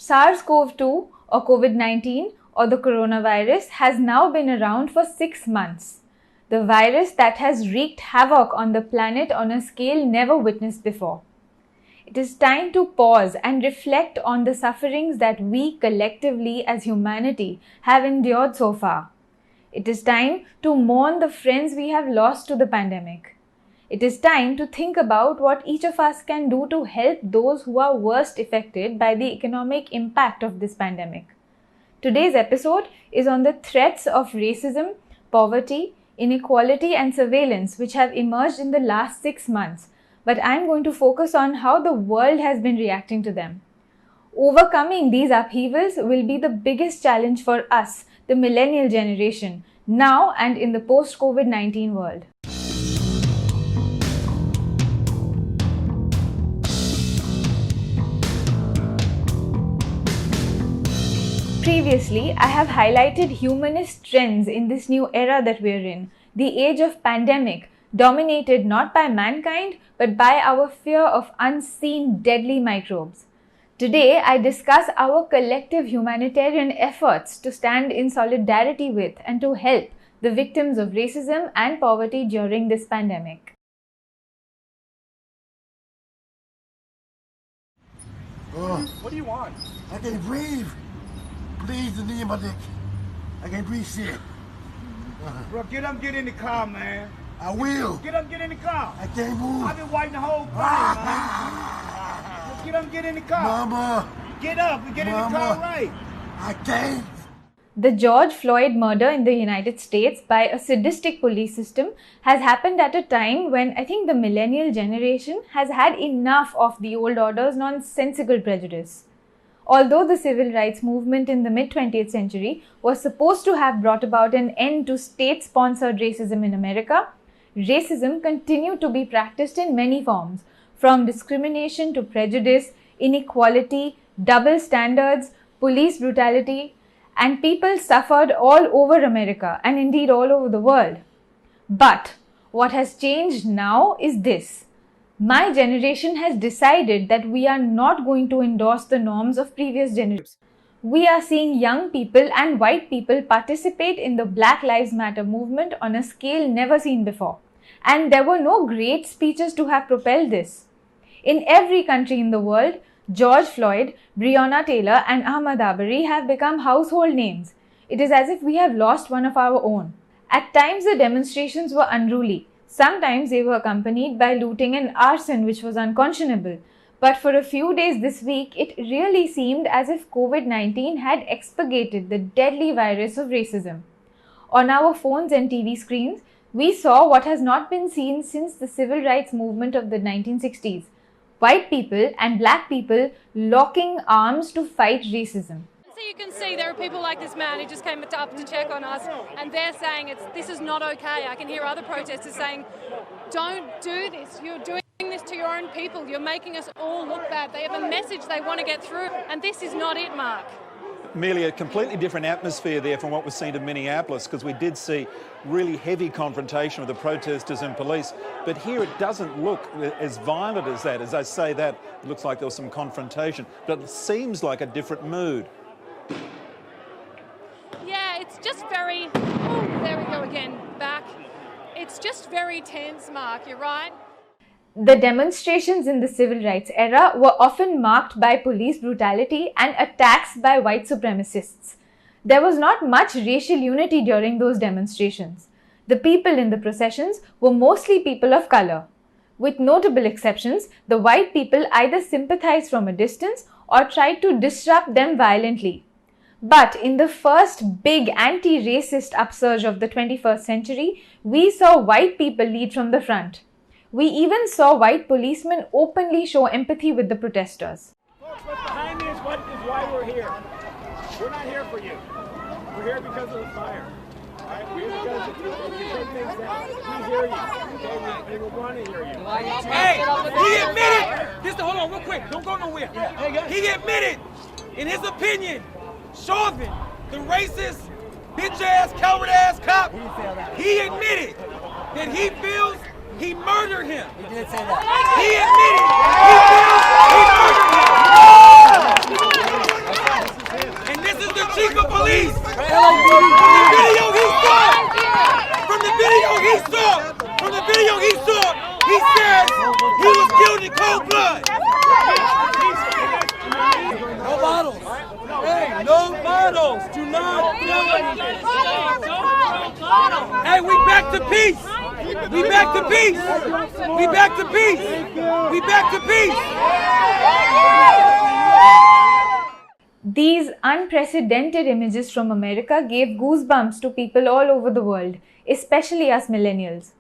SARS-CoV-2 or COVID-19 or the coronavirus has now been around for 6 months. The virus that has wreaked havoc on the planet on a scale never witnessed before. It is time to pause and reflect on the sufferings that we collectively as humanity have endured so far. It is time to mourn the friends we have lost to the pandemic. It is time to think about what each of us can do to help those who are worst affected by the economic impact of this pandemic. Today's episode is on the threats of racism, poverty, inequality and surveillance which have emerged in the last 6 months, but I'm going to focus on how the world has been reacting to them. Overcoming these upheavals will be the biggest challenge for us, the millennial generation, now and in the post-COVID-19 world. Previously, I have highlighted humanist trends in this new era that we're in, the age of pandemic, dominated not by mankind but by our fear of unseen deadly microbes. Today, I discuss our collective humanitarian efforts to stand in solidarity with and to help the victims of racism and poverty during this pandemic. What do you want? I can't breathe. Please, the knee in my dick. I can't breathe shit. Bro, get up, get in the car, man. I will. Get up, get in the car. I can't move. I've been waiting the whole time, man. Get up, get in the car. Mama. Get up and get in the car right. I can't. The George Floyd murder in the United States by a sadistic police system has happened at a time when I think the millennial generation has had enough of the old order's nonsensical prejudice. Although the civil rights movement in the mid-20th century was supposed to have brought about an end to state-sponsored racism in America, racism continued to be practiced in many forms, from discrimination to prejudice, inequality, double standards, police brutality, and people suffered all over America and indeed all over the world. But what has changed now is this. My generation has decided that we are not going to endorse the norms of previous generations. We are seeing young people and white people participate in the Black Lives Matter movement on a scale never seen before. And there were no great speeches to have propelled this. In every country in the world, George Floyd, Breonna Taylor and Ahmaud Arbery have become household names. It is as if we have lost one of our own. At times the demonstrations were unruly. Sometimes they were accompanied by looting and arson, which was unconscionable. But for a few days this week, it really seemed as if COVID-19 had expurgated the deadly virus of racism. On our phones and TV screens, we saw what has not been seen since the civil rights movement of the 1960s. White people and black people locking arms to fight racism. So you can see there are people like this man who just came up to check on us and they're saying this is not okay. I can hear other protesters saying, don't do this. You're doing this to your own people. You're making us all look bad. They have a message they want to get through and this is not it, Mark. Merely a completely different atmosphere there from what was seen in Minneapolis, because we did see really heavy confrontation with the protesters and police. But here it doesn't look as violent as that. As I say that, it looks like there was some confrontation, but it seems like a different mood. Yeah, it's just very, oh, there we go again, back. It's just very tense, Mark, you're right. The demonstrations in the civil rights era were often marked by police brutality and attacks by white supremacists. There was not much racial unity during those demonstrations. The people in the processions were mostly people of color. With notable exceptions, the white people either sympathized from a distance or tried to disrupt them violently. But in the first big anti-racist upsurge of the 21st century, we saw white people lead from the front. We even saw white policemen openly show empathy with the protesters. Folks, what's behind me is why we're here. We're not here for you. We're here because of the fire. Right? We're here because if you take things down, we hear you. Okay? We want to hear you. Hey, he admitted, hold on real quick, don't go nowhere. He admitted, in his opinion, Chauvin, the racist, bitch-ass, coward-ass cop, he admitted that he feels he murdered him. He did say that. He admitted he feels he murdered him. From the video he saw, he said he was killed in cold blood. No bottles. Hey, no bottles. Do not throw anything. Hey, we back to peace. We back to peace. We back to peace. We back to peace. These unprecedented images from America gave goosebumps to people all over the world, especially us millennials.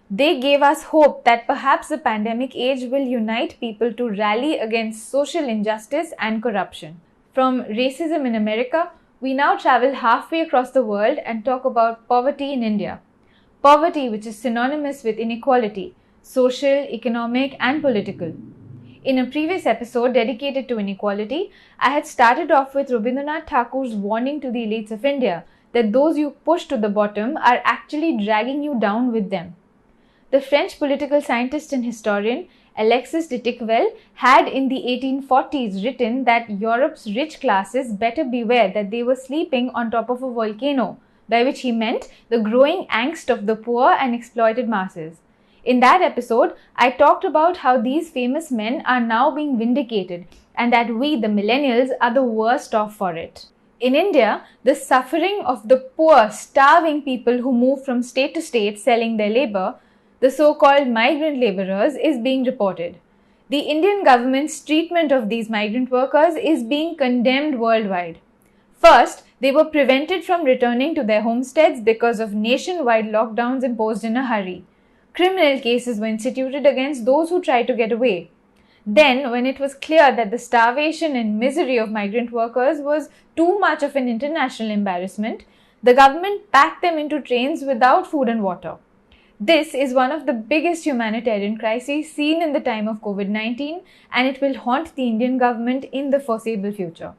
They gave us hope that perhaps the pandemic age will unite people to rally against social injustice and corruption. From racism in America, we now travel halfway across the world and talk about poverty in India. Poverty which is synonymous with inequality, social, economic and political. In a previous episode dedicated to inequality, I had started off with Rabindranath Tagore's warning to the elites of India that those you push to the bottom are actually dragging you down with them. The French political scientist and historian Alexis de Tocqueville had in the 1840s written that Europe's rich classes better beware that they were sleeping on top of a volcano, by which he meant the growing angst of the poor and exploited masses. In that episode, I talked about how these famous men are now being vindicated and that we, the millennials, are the worst off for it. In India, the suffering of the poor, starving people who move from state to state selling their labor, the so-called migrant laborers, is being reported. The Indian government's treatment of these migrant workers is being condemned worldwide. First, they were prevented from returning to their homesteads because of nationwide lockdowns imposed in a hurry. Criminal cases were instituted against those who tried to get away. Then, when it was clear that the starvation and misery of migrant workers was too much of an international embarrassment, the government packed them into trains without food and water. This is one of the biggest humanitarian crises seen in the time of COVID-19, and it will haunt the Indian government in the foreseeable future.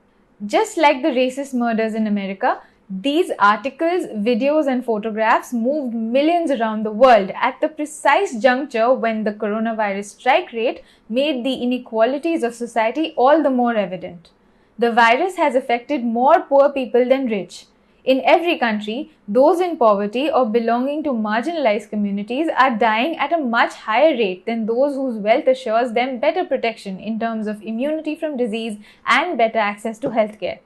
Just like the racist murders in America, these articles, videos and photographs moved millions around the world at the precise juncture when the coronavirus strike rate made the inequalities of society all the more evident. The virus has affected more poor people than rich. In every country, those in poverty or belonging to marginalized communities are dying at a much higher rate than those whose wealth assures them better protection in terms of immunity from disease and better access to healthcare.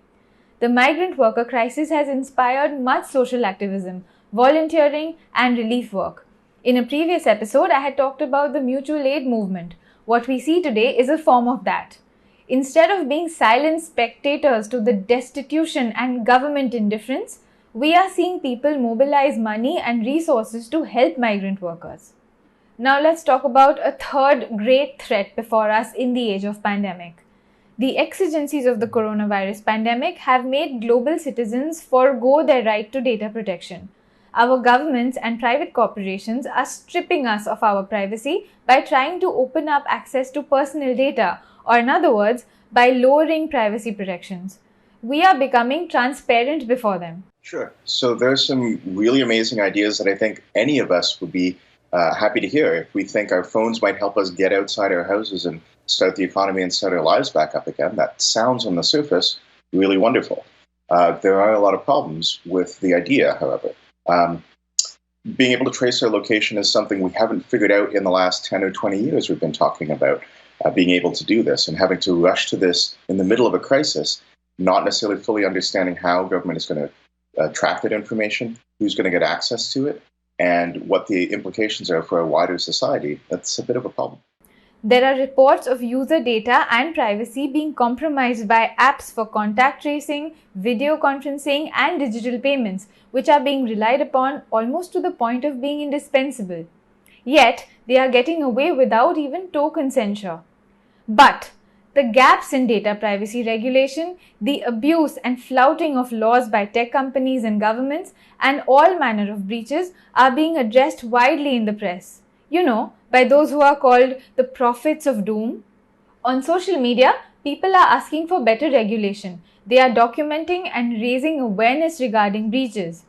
The migrant worker crisis has inspired much social activism, volunteering, and relief work. In a previous episode, I had talked about the mutual aid movement. What we see today is a form of that. Instead of being silent spectators to the destitution and government indifference, we are seeing people mobilize money and resources to help migrant workers. Now let's talk about a third great threat before us in the age of pandemic. The exigencies of the coronavirus pandemic have made global citizens forego their right to data protection. Our governments and private corporations are stripping us of our privacy by trying to open up access to personal data, or in other words, by lowering privacy protections. We are becoming transparent before them. Sure. So there's some really amazing ideas that I think any of us would be happy to hear. If we think our phones might help us get outside our houses and start the economy and start our lives back up again, that sounds on the surface really wonderful. There are a lot of problems with the idea, however. Being able to trace our location is something we haven't figured out in the last 10 or 20 years we've been talking about. Being able to do this and having to rush to this in the middle of a crisis, not necessarily fully understanding how government is going to track that information, who's going to get access to it, and what the implications are for a wider society. That's a bit of a problem. There are reports of user data and privacy being compromised by apps for contact tracing, video conferencing, and digital payments, which are being relied upon almost to the point of being indispensable. Yet, they are getting away without even token censure. But the gaps in data privacy regulation, the abuse and flouting of laws by tech companies and governments, and all manner of breaches are being addressed widely in the press. You know, by those who are called the prophets of doom. On social media, people are asking for better regulation. They are documenting and raising awareness regarding breaches.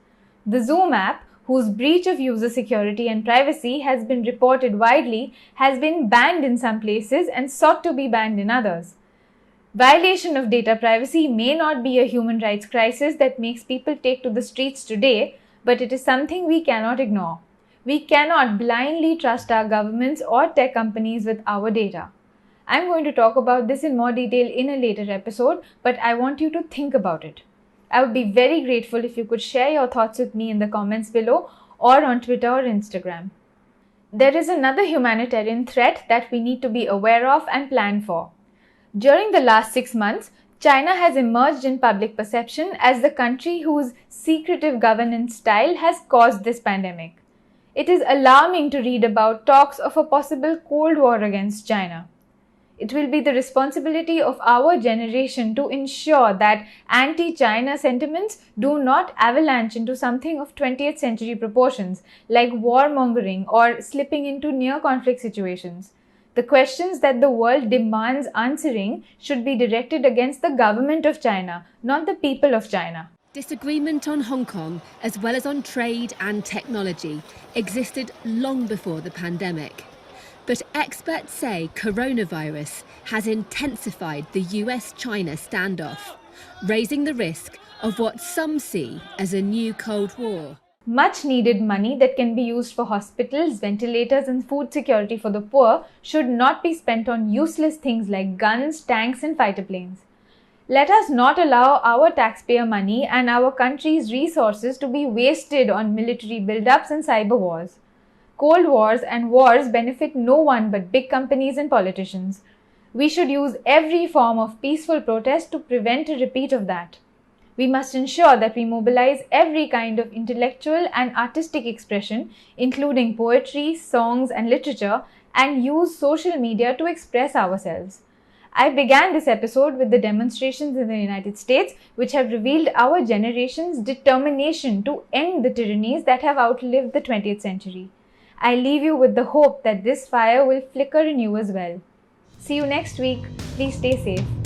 The Zoom app, whose breach of user security and privacy has been reported widely, has been banned in some places and sought to be banned in others. Violation of data privacy may not be a human rights crisis that makes people take to the streets today, but it is something we cannot ignore. We cannot blindly trust our governments or tech companies with our data. I'm going to talk about this in more detail in a later episode, but I want you to think about it. I would be very grateful if you could share your thoughts with me in the comments below or on Twitter or Instagram. There is another humanitarian threat that we need to be aware of and plan for. During the last 6 months, China has emerged in public perception as the country whose secretive governance style has caused this pandemic. It is alarming to read about talks of a possible Cold War against China. It will be the responsibility of our generation to ensure that anti-China sentiments do not avalanche into something of 20th century proportions, like warmongering or slipping into near-conflict situations. The questions that the world demands answering should be directed against the government of China, not the people of China. Disagreement on Hong Kong, as well as on trade and technology, existed long before the pandemic. But experts say coronavirus has intensified the US-China standoff, raising the risk of what some see as a new Cold War. Much needed money that can be used for hospitals, ventilators and food security for the poor should not be spent on useless things like guns, tanks and fighter planes. Let us not allow our taxpayer money and our country's resources to be wasted on military build-ups and cyber wars. Cold wars and wars benefit no one but big companies and politicians. We should use every form of peaceful protest to prevent a repeat of that. We must ensure that we mobilize every kind of intellectual and artistic expression, including poetry, songs, and literature, and use social media to express ourselves. I began this episode with the demonstrations in the United States, which have revealed our generation's determination to end the tyrannies that have outlived the 20th century. I leave you with the hope that this fire will flicker in you as well. See you next week. Please stay safe.